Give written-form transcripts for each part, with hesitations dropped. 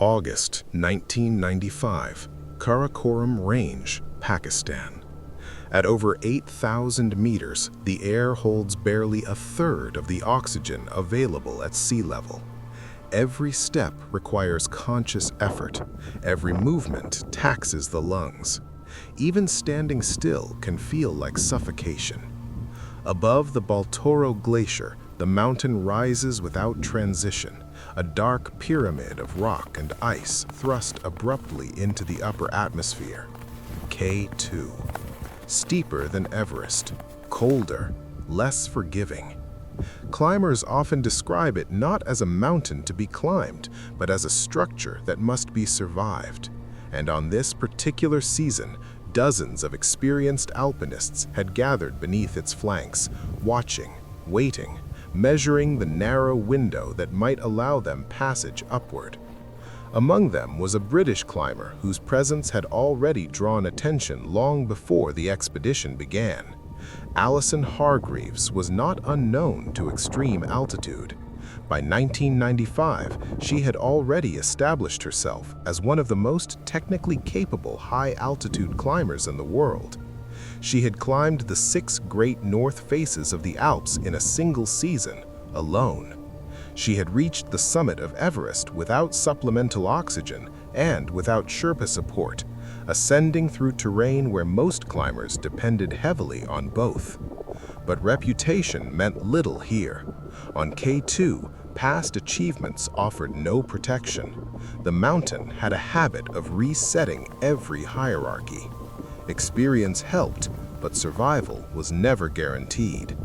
August 1995, Karakoram Range, Pakistan. At over 8,000 meters, the air holds barely a third of the oxygen available at sea level. Every step requires conscious effort. Every movement taxes the lungs. Even standing still can feel like suffocation. Above the Baltoro Glacier, the mountain rises without transition, a dark pyramid of rock and ice thrust abruptly into the upper atmosphere. K2. Steeper than Everest, colder, less forgiving. Climbers often describe it not as a mountain to be climbed, but as a structure that must be survived. And on this particular season, dozens of experienced alpinists had gathered beneath its flanks, watching, waiting, measuring the narrow window that might allow them passage upward. Among them was a British climber whose presence had already drawn attention long before the expedition began. Allison Hargreaves was not unknown to extreme altitude. By 1995, she had already established herself as one of the most technically capable high-altitude climbers in the world. She had climbed the 6 great north faces of the Alps in a single season, alone. She had reached the summit of Everest without supplemental oxygen and without Sherpa support, ascending through terrain where most climbers depended heavily on both. But reputation meant little here. On K2, past achievements offered no protection. The mountain had a habit of resetting every hierarchy. Experience helped, but survival was never guaranteed.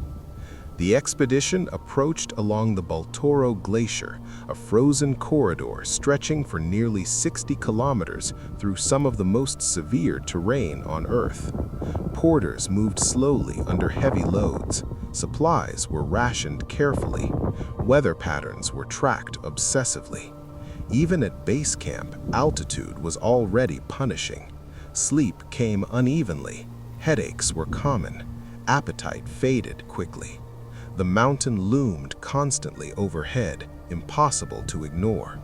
The expedition approached along the Baltoro Glacier, a frozen corridor stretching for nearly 60 kilometers through some of the most severe terrain on Earth. Porters moved slowly under heavy loads. Supplies were rationed carefully. Weather patterns were tracked obsessively. Even at base camp, altitude was already punishing. Sleep came unevenly. Headaches were common. Appetite faded quickly. The mountain loomed constantly overhead, impossible to ignore.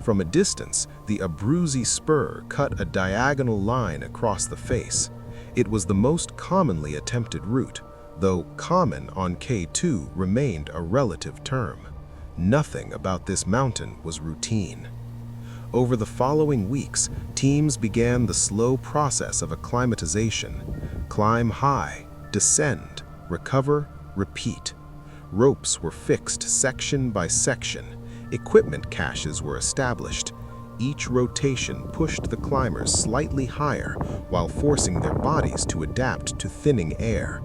From a distance, the Abruptly spur cut a diagonal line across the face. It was the most commonly attempted route, though common on K2 remained a relative term. Nothing about this mountain was routine. Over the following weeks, teams began the slow process of acclimatization. Climb high, descend, recover, repeat. Ropes were fixed section by section. Equipment caches were established. Each rotation pushed the climbers slightly higher while forcing their bodies to adapt to thinning air.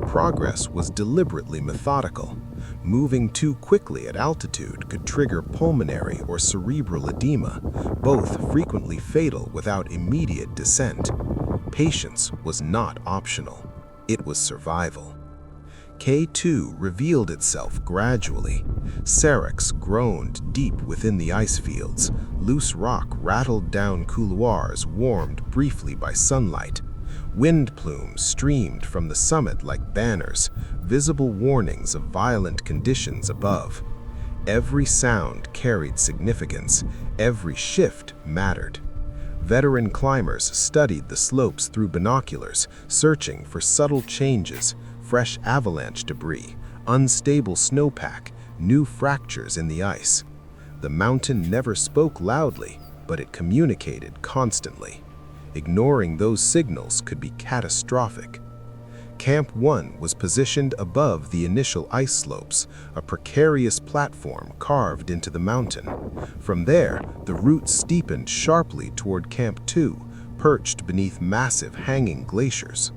Progress was deliberately methodical. Moving too quickly at altitude could trigger pulmonary or cerebral edema, both frequently fatal without immediate descent. Patience was not optional. It was survival. K2 revealed itself gradually. Seracs groaned deep within the ice fields. Loose rock rattled down couloirs warmed briefly by sunlight. Wind plumes streamed from the summit like banners, visible warnings of violent conditions above. Every sound carried significance. Every shift mattered. Veteran climbers studied the slopes through binoculars, searching for subtle changes. Fresh avalanche debris, unstable snowpack, new fractures in the ice. The mountain never spoke loudly, but it communicated constantly. Ignoring those signals could be catastrophic. Camp 1 was positioned above the initial ice slopes, a precarious platform carved into the mountain. From there, the route steepened sharply toward Camp 2, perched beneath massive hanging glaciers.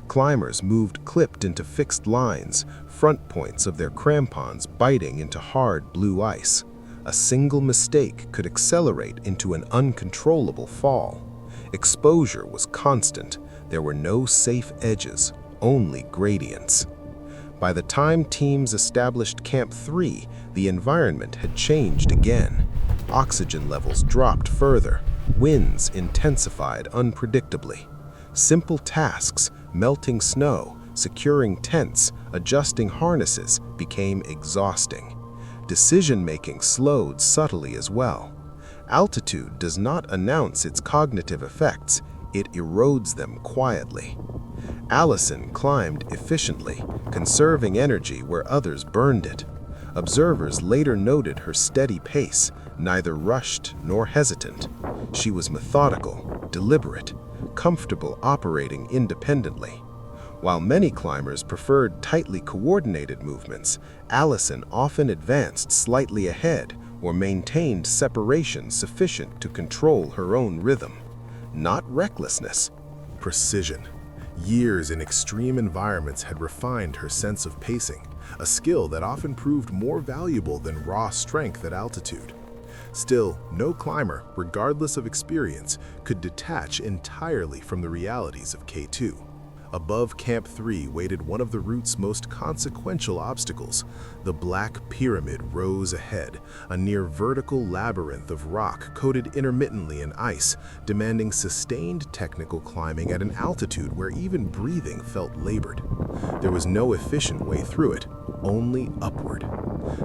Climbers moved clipped into fixed lines, front points of their crampons biting into hard blue ice. A single mistake could accelerate into an uncontrollable fall. Exposure was constant. There were no safe edges, only gradients. By the time teams established Camp 3, the environment had changed again. Oxygen levels dropped further. Winds intensified unpredictably. Simple tasks, melting snow, securing tents, adjusting harnesses, became exhausting. Decision-making slowed subtly as well. Altitude does not announce its cognitive effects, it erodes them quietly. Allison climbed efficiently, conserving energy where others burned it. Observers later noted her steady pace, neither rushed nor hesitant. She was methodical, deliberate, comfortable operating independently. While many climbers preferred tightly coordinated movements, Allison often advanced slightly ahead or maintained separation sufficient to control her own rhythm. Not recklessness, precision. Years in extreme environments had refined her sense of pacing, a skill that often proved more valuable than raw strength at altitude. Still, no climber, regardless of experience, could detach entirely from the realities of K2. Above Camp 3 waited one of the route's most consequential obstacles. The Black Pyramid rose ahead, a near-vertical labyrinth of rock coated intermittently in ice, demanding sustained technical climbing at an altitude where even breathing felt labored. There was no efficient way through it, only upward.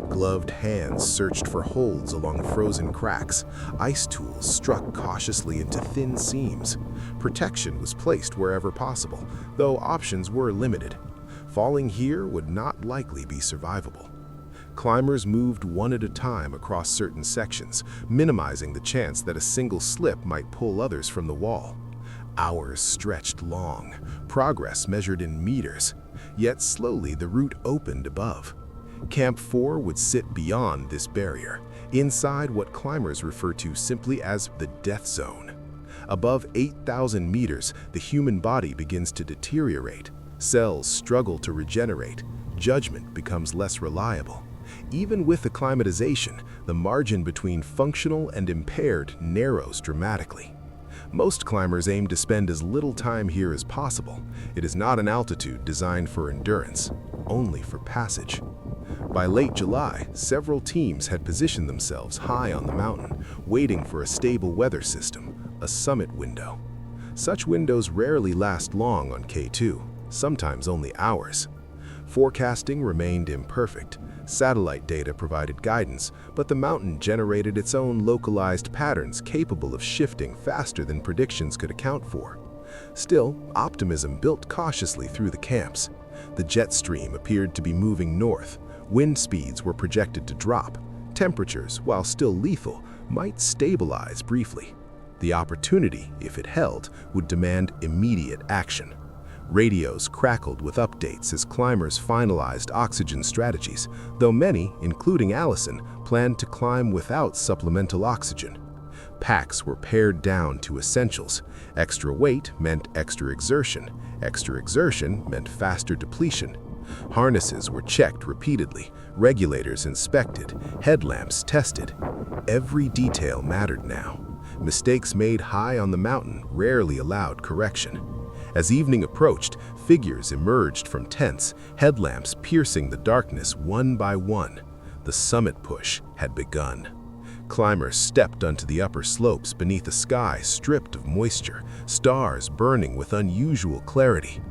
Gloved hands searched for holds along frozen cracks. Ice tools struck cautiously into thin seams. Protection was placed wherever possible, though options were limited. Falling here would not likely be survivable. Climbers moved one at a time across certain sections, minimizing the chance that a single slip might pull others from the wall. Hours stretched long, progress measured in meters, yet slowly the route opened above. Camp 4 would sit beyond this barrier, inside what climbers refer to simply as the death zone. Above 8,000 meters, the human body begins to deteriorate. Cells struggle to regenerate. Judgment becomes less reliable. Even with acclimatization, the margin between functional and impaired narrows dramatically. Most climbers aim to spend as little time here as possible. It is not an altitude designed for endurance, only for passage. By late July, several teams had positioned themselves high on the mountain, waiting for a stable weather system, a summit window. Such windows rarely last long on K2, sometimes only hours. Forecasting remained imperfect. Satellite data provided guidance, but the mountain generated its own localized patterns capable of shifting faster than predictions could account for. Still, optimism built cautiously through the camps. The jet stream appeared to be moving north. Wind speeds were projected to drop. Temperatures, while still lethal, might stabilize briefly. The opportunity, if it held, would demand immediate action. Radios crackled with updates as climbers finalized oxygen strategies, though many, including Allison, planned to climb without supplemental oxygen. Packs were pared down to essentials. Extra weight meant extra exertion. Extra exertion meant faster depletion. Harnesses were checked repeatedly, regulators inspected, headlamps tested. Every detail mattered now. Mistakes made high on the mountain rarely allowed correction. As evening approached, figures emerged from tents, headlamps piercing the darkness one by one. The summit push had begun. Climbers stepped onto the upper slopes beneath a sky stripped of moisture, stars burning with unusual clarity.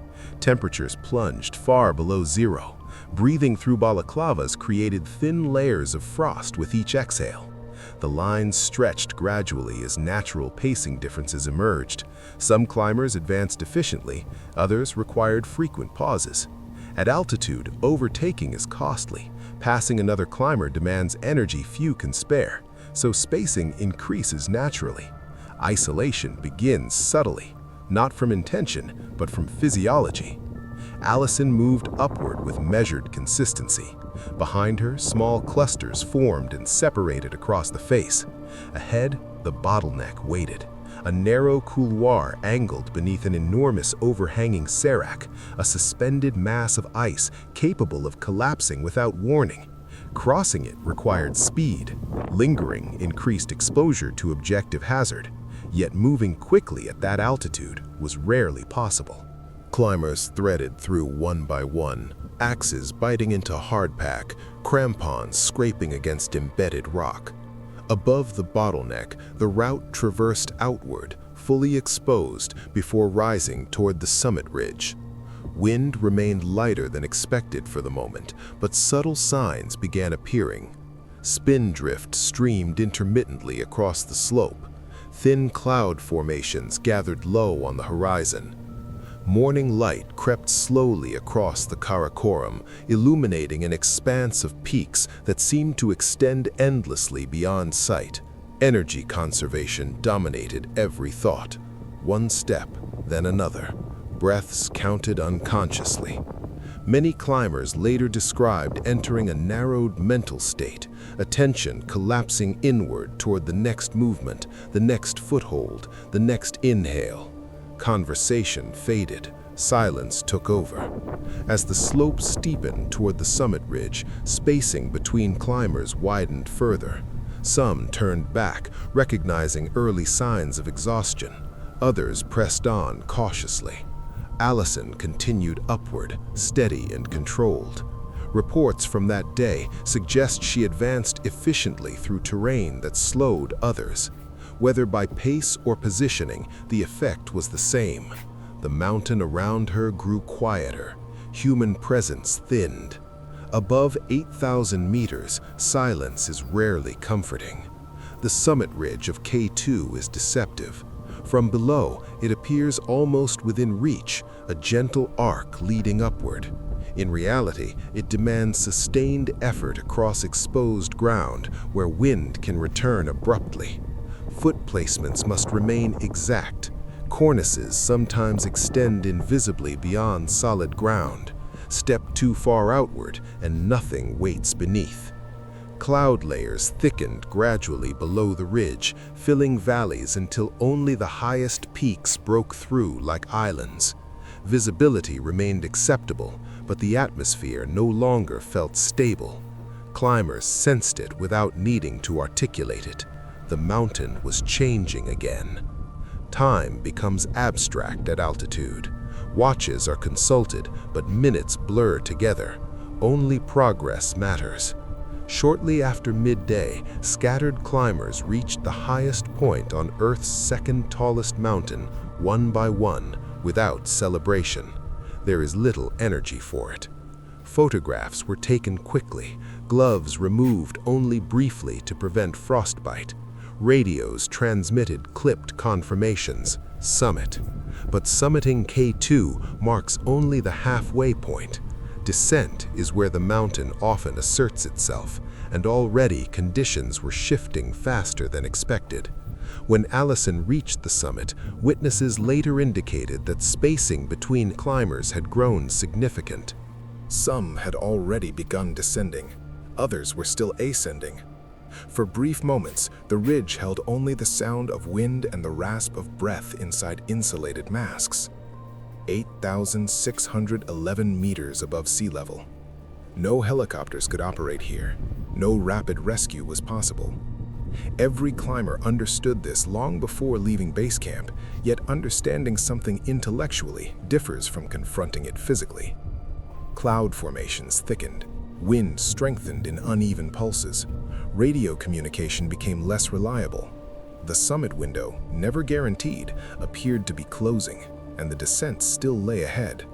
Temperatures plunged far below zero. Breathing through balaclavas created thin layers of frost with each exhale. The lines stretched gradually as natural pacing differences emerged. Some climbers advanced efficiently, others required frequent pauses. At altitude, overtaking is costly. Passing another climber demands energy few can spare, so spacing increases naturally. Isolation begins subtly, not from intention, but from physiology. Allison moved upward with measured consistency. Behind her, small clusters formed and separated across the face. Ahead, the bottleneck waited. A narrow couloir angled beneath an enormous overhanging sérac, a suspended mass of ice capable of collapsing without warning. Crossing it required speed. Lingering increased exposure to objective hazard. Yet moving quickly at that altitude was rarely possible. Climbers threaded through one by one, axes biting into hardpack, crampons scraping against embedded rock. Above the bottleneck, the route traversed outward, fully exposed before rising toward the summit ridge. Wind remained lighter than expected for the moment, but subtle signs began appearing. Spindrift streamed intermittently across the slope. Thin cloud formations gathered low on the horizon. Morning light crept slowly across the Karakoram, illuminating an expanse of peaks that seemed to extend endlessly beyond sight. Energy conservation dominated every thought. One step, then another. Breaths counted unconsciously. Many climbers later described entering a narrowed mental state, attention collapsing inward toward the next movement, the next foothold, the next inhale. Conversation faded. Silence took over. As the slope steepened toward the summit ridge, spacing between climbers widened further. Some turned back, recognizing early signs of exhaustion. Others pressed on cautiously. Allison continued upward, steady and controlled. Reports from that day suggest she advanced efficiently through terrain that slowed others. Whether by pace or positioning, the effect was the same. The mountain around her grew quieter. Human presence thinned. Above 8,000 meters, silence is rarely comforting. The summit ridge of K2 is deceptive. From below, it appears almost within reach, a gentle arc leading upward. In reality, it demands sustained effort across exposed ground where wind can return abruptly. Foot placements must remain exact. Cornices sometimes extend invisibly beyond solid ground. Step too far outward and nothing waits beneath. Cloud layers thickened gradually below the ridge, filling valleys until only the highest peaks broke through like islands. Visibility remained acceptable, but the atmosphere no longer felt stable. Climbers sensed it without needing to articulate it. The mountain was changing again. Time becomes abstract at altitude. Watches are consulted, but minutes blur together. Only progress matters. Shortly after midday, scattered climbers reached the highest point on Earth's second tallest mountain, one by one, without celebration. There is little energy for it. Photographs were taken quickly, gloves removed only briefly to prevent frostbite. Radios transmitted clipped confirmations, summit. But summiting K2 marks only the halfway point. Descent is where the mountain often asserts itself, and already conditions were shifting faster than expected. When Allison reached the summit, witnesses later indicated that spacing between climbers had grown significant. Some had already begun descending, others were still ascending. For brief moments, the ridge held only the sound of wind and the rasp of breath inside insulated masks. 8,611 meters above sea level. No helicopters could operate here. No rapid rescue was possible. Every climber understood this long before leaving base camp, yet understanding something intellectually differs from confronting it physically. Cloud formations thickened. Wind strengthened in uneven pulses. Radio communication became less reliable. The summit window, never guaranteed, appeared to be closing, and the descent still lay ahead.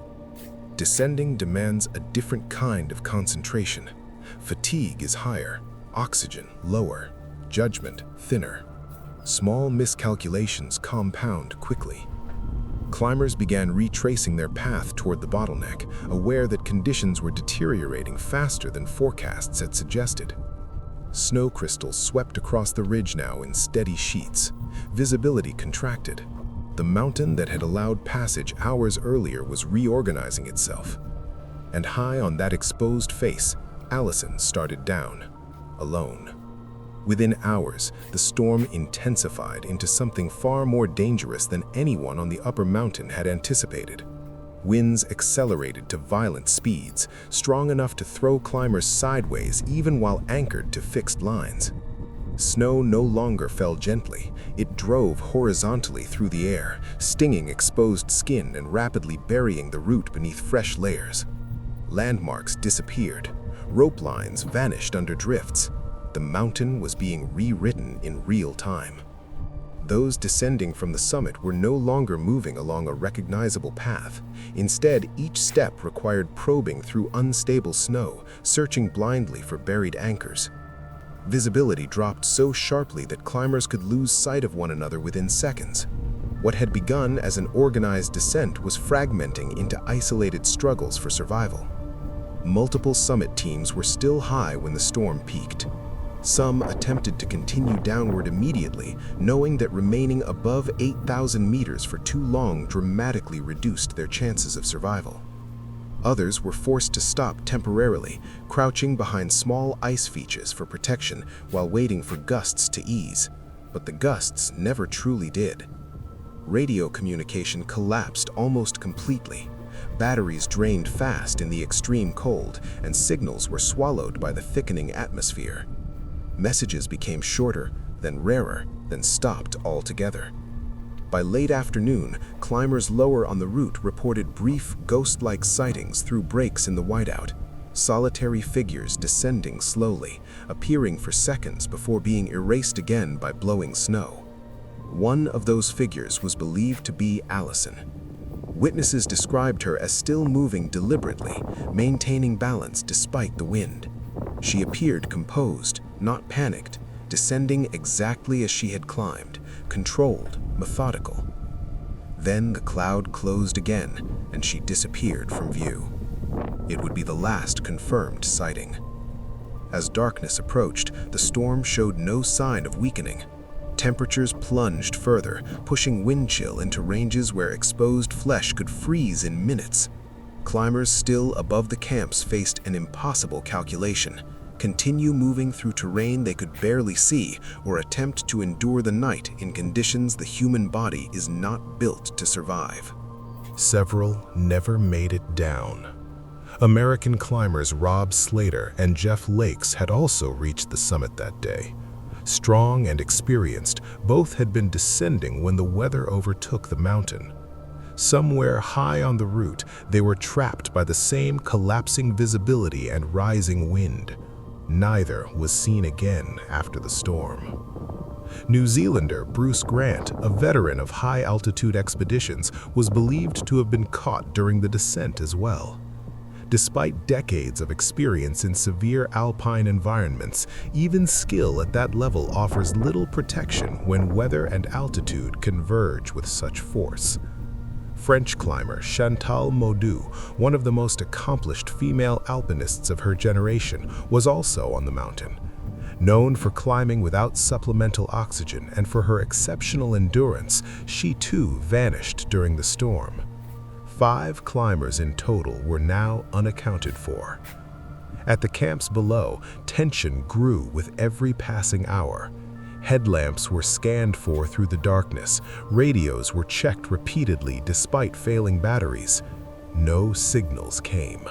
Descending demands a different kind of concentration. Fatigue is higher, oxygen lower, judgment thinner. Small miscalculations compound quickly. Climbers began retracing their path toward the bottleneck, aware that conditions were deteriorating faster than forecasts had suggested. Snow crystals swept across the ridge now in steady sheets. Visibility contracted. The mountain that had allowed passage hours earlier was reorganizing itself. And high on that exposed face, Allison started down, alone. Within hours, the storm intensified into something far more dangerous than anyone on the upper mountain had anticipated. Winds accelerated to violent speeds, strong enough to throw climbers sideways even while anchored to fixed lines. Snow no longer fell gently. It drove horizontally through the air, stinging exposed skin and rapidly burying the route beneath fresh layers. Landmarks disappeared. Rope lines vanished under drifts. The mountain was being rewritten in real time. Those descending from the summit were no longer moving along a recognizable path. Instead, each step required probing through unstable snow, searching blindly for buried anchors. Visibility dropped so sharply that climbers could lose sight of one another within seconds. What had begun as an organized descent was fragmenting into isolated struggles for survival. Multiple summit teams were still high when the storm peaked. Some attempted to continue downward immediately, knowing that remaining above 8,000 meters for too long dramatically reduced their chances of survival. Others were forced to stop temporarily, crouching behind small ice features for protection while waiting for gusts to ease. But the gusts never truly did. Radio communication collapsed almost completely. Batteries drained fast in the extreme cold, and signals were swallowed by the thickening atmosphere. Messages became shorter, then rarer, then stopped altogether. By late afternoon, climbers lower on the route reported brief, ghost-like sightings through breaks in the whiteout, solitary figures descending slowly, appearing for seconds before being erased again by blowing snow. One of those figures was believed to be Allison. Witnesses described her as still moving deliberately, maintaining balance despite the wind. She appeared composed, not panicked, descending exactly as she had climbed, controlled, methodical. Then the cloud closed again, and she disappeared from view. It would be the last confirmed sighting. As darkness approached, the storm showed no sign of weakening. Temperatures plunged further, pushing wind chill into ranges where exposed flesh could freeze in minutes. Climbers still above the camps faced an impossible calculation: continue moving through terrain they could barely see, or attempt to endure the night in conditions the human body is not built to survive. Several never made it down. American climbers Rob Slater and Jeff Lakes had also reached the summit that day. Strong and experienced, both had been descending when the weather overtook the mountain. Somewhere high on the route, they were trapped by the same collapsing visibility and rising wind. Neither was seen again after the storm. New Zealander Bruce Grant, a veteran of high-altitude expeditions, was believed to have been caught during the descent as well. Despite decades of experience in severe alpine environments, even skill at that level offers little protection when weather and altitude converge with such force. French climber Chantal Maudu, one of the most accomplished female alpinists of her generation, was also on the mountain. Known for climbing without supplemental oxygen and for her exceptional endurance, she too vanished during the storm. 5 climbers in total were now unaccounted for. At the camps below, tension grew with every passing hour. Headlamps were scanned for through the darkness. Radios were checked repeatedly despite failing batteries. No signals came.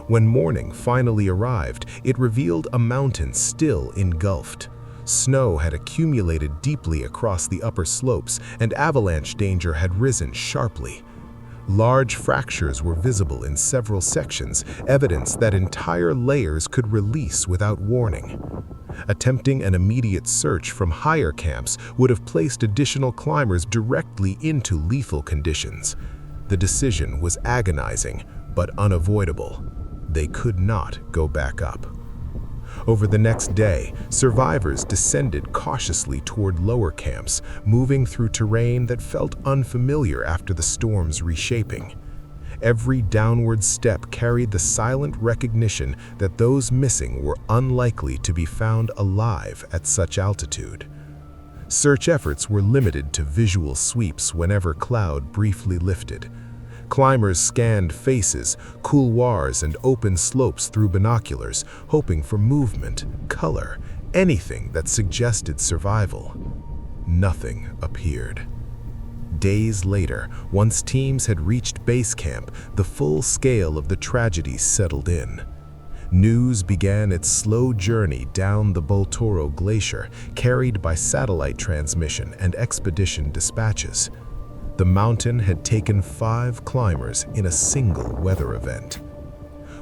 When morning finally arrived, it revealed a mountain still engulfed. Snow had accumulated deeply across the upper slopes, and avalanche danger had risen sharply. Large fractures were visible in several sections, evidence that entire layers could release without warning. Attempting an immediate search from higher camps would have placed additional climbers directly into lethal conditions. The decision was agonizing, but unavoidable. They could not go back up. Over the next day, survivors descended cautiously toward lower camps, moving through terrain that felt unfamiliar after the storm's reshaping. Every downward step carried the silent recognition that those missing were unlikely to be found alive at such altitude. Search efforts were limited to visual sweeps whenever cloud briefly lifted. Climbers scanned faces, couloirs, and open slopes through binoculars, hoping for movement, color, anything that suggested survival. Nothing appeared. Days later, once teams had reached base camp, the full scale of the tragedies settled in. News began its slow journey down the Baltoro Glacier, carried by satellite transmission and expedition dispatches. The mountain had taken 5 climbers in a single weather event.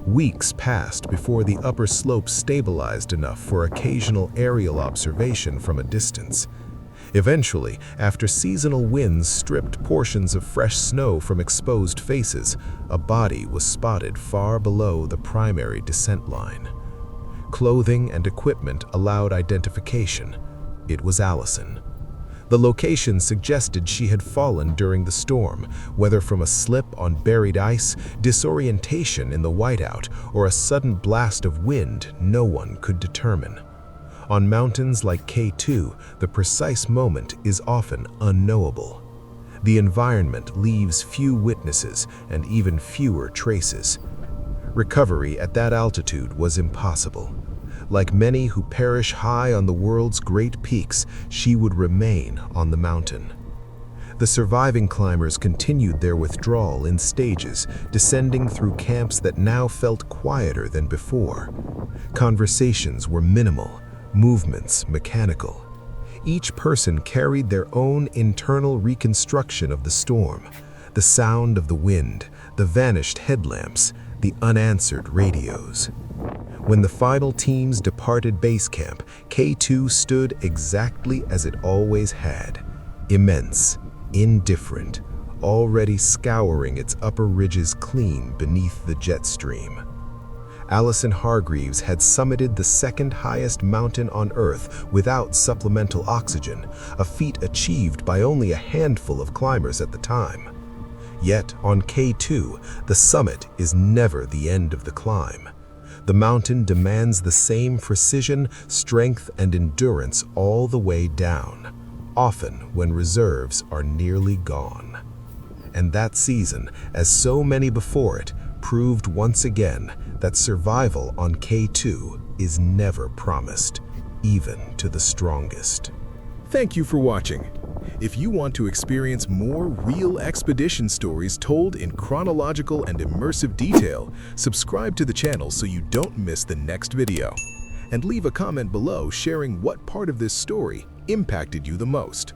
Weeks passed before the upper slopes stabilized enough for occasional aerial observation from a distance. Eventually, after seasonal winds stripped portions of fresh snow from exposed faces, a body was spotted far below the primary descent line. Clothing and equipment allowed identification. It was Allison. The location suggested she had fallen during the storm, whether from a slip on buried ice, disorientation in the whiteout, or a sudden blast of wind no one could determine. On mountains like K2, the precise moment is often unknowable. The environment leaves few witnesses and even fewer traces. Recovery at that altitude was impossible. Like many who perish high on the world's great peaks, she would remain on the mountain. The surviving climbers continued their withdrawal in stages, descending through camps that now felt quieter than before. Conversations were minimal, movements mechanical. Each person carried their own internal reconstruction of the storm, the sound of the wind, the vanished headlamps, the unanswered radios. When the final teams departed base camp, K2 stood exactly as it always had, immense, indifferent, already scouring its upper ridges clean beneath the jet stream. Allison Hargreaves had summited the second highest mountain on Earth without supplemental oxygen, a feat achieved by only a handful of climbers at the time. Yet on K2, the summit is never the end of the climb. The mountain demands the same precision, strength, and endurance all the way down, often when reserves are nearly gone. And that season, as so many before it, proved once again that survival on K2 is never promised, even to the strongest. Thank you for watching. If you want to experience more real expedition stories told in chronological and immersive detail, subscribe to the channel so you don't miss the next video. And leave a comment below sharing what part of this story impacted you the most.